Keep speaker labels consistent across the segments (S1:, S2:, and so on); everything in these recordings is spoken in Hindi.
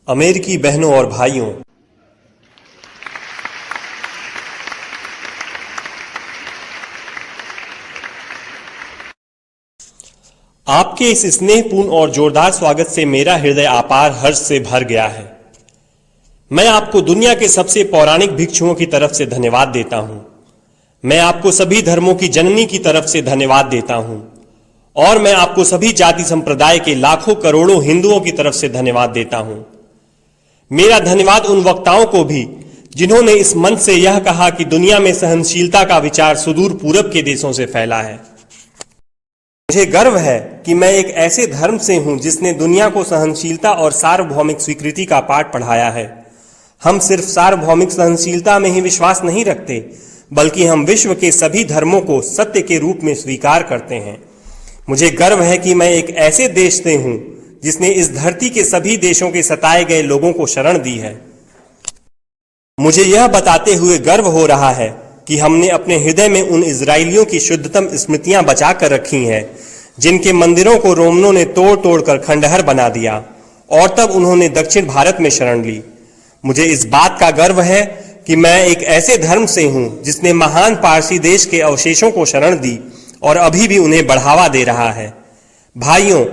S1: अमेरिकी बहनों और भाइयों, आपके इस स्नेहपूर्ण और जोरदार स्वागत से मेरा हृदय अपार हर्ष से भर गया है। मैं आपको दुनिया के सबसे पौराणिक भिक्षुओं की तरफ से धन्यवाद देता हूं। मैं आपको सभी धर्मों की जननी की तरफ से धन्यवाद देता हूं और मैं आपको सभी जाति संप्रदाय के लाखों करोड़ों हिंदुओं की तरफ से धन्यवाद देता हूं। मेरा धन्यवाद उन वक्ताओं को भी जिन्होंने इस मंच से यह कहा कि दुनिया में सहनशीलता का विचार सुदूर पूरब के देशों से फैला है। मुझे गर्व है कि मैं एक ऐसे धर्म से हूं जिसने दुनिया को सहनशीलता और सार्वभौमिक स्वीकृति का पाठ पढ़ाया है। हम सिर्फ सार्वभौमिक सहनशीलता में ही विश्वास नहीं रखते, बल्कि हम विश्व के सभी धर्मों को सत्य के रूप में स्वीकार करते हैं। मुझे गर्व है कि मैं एक ऐसे देश से हूं जिसने इस धरती के सभी देशों के सताए गए लोगों को शरण दी है। मुझे यह बताते हुए गर्व हो रहा है कि हमने अपने हृदय में उन इजरायलियों की शुद्धतम स्मृतियां बचा कर रखी हैं, जिनके मंदिरों को रोमनों ने तोड़ तोड़ कर खंडहर बना दिया और तब उन्होंने दक्षिण भारत में शरण ली। मुझे इस बात का गर्व है कि मैं एक ऐसे धर्म से हूं जिसने महान पारसी देश के अवशेषों को शरण दी और अभी भी उन्हें बढ़ावा दे रहा है। भाइयों,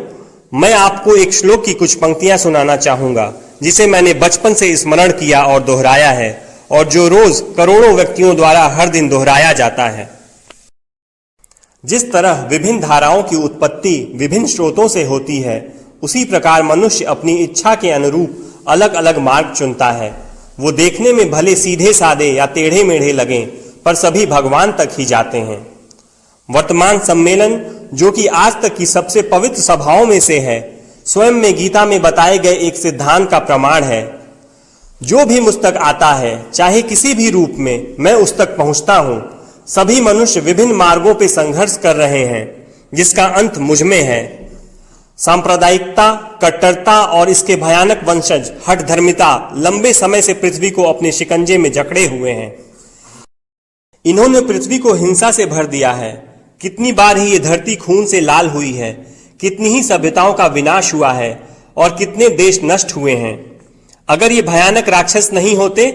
S1: मैं आपको एक श्लोक की कुछ पंक्तियां सुनाना चाहूंगा जिसे मैंने बचपन से स्मरण किया और दोहराया है और जो रोज करोड़ों व्यक्तियों द्वारा हर दिन दोहराया जाता है। जिस तरह विभिन्न धाराओं की उत्पत्ति विभिन्न स्रोतों से होती है, उसी प्रकार मनुष्य अपनी इच्छा के अनुरूप अलग अलग मार्ग चुनता है। वो देखने में भले सीधे साधे या टेढ़े मेढ़े लगें, पर सभी भगवान तक ही जाते हैं। वर्तमान सम्मेलन, जो कि आज तक की सबसे पवित्र सभाओं में से है, स्वयं में गीता में बताए गए एक सिद्धांत का प्रमाण है। जो भी मुझ तक आता है, चाहे किसी भी रूप में, मैं उस तक पहुंचता हूं। सभी मनुष्य विभिन्न मार्गों पर संघर्ष कर रहे हैं, जिसका अंत मुझ में है। सांप्रदायिकता, कट्टरता और इसके भयानक वंशज हठधर्मिता लंबे समय से पृथ्वी को अपने शिकंजे में जकड़े हुए हैं। इन्होंने पृथ्वी को हिंसा से भर दिया है। कितनी बार ही ये धरती खून से लाल हुई है, कितनी ही सभ्यताओं का विनाश हुआ है और कितने देश नष्ट हुए हैं। अगर ये भयानक राक्षस नहीं होते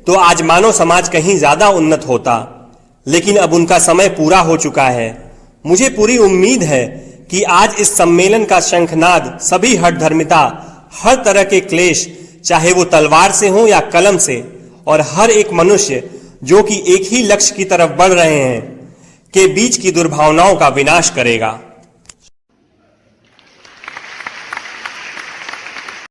S1: तो आज मानव समाज कहीं ज्यादा उन्नत होता, लेकिन अब उनका समय पूरा हो चुका है। मुझे पूरी उम्मीद है कि आज इस सम्मेलन का शंखनाद सभी हठधर्मिता, हर तरह के क्लेश, चाहे वो तलवार से हो या कलम से, और हर एक मनुष्य जो कि एक ही लक्ष्य की तरफ बढ़ रहे हैं, के बीच की दुर्भावनाओं का विनाश करेगा।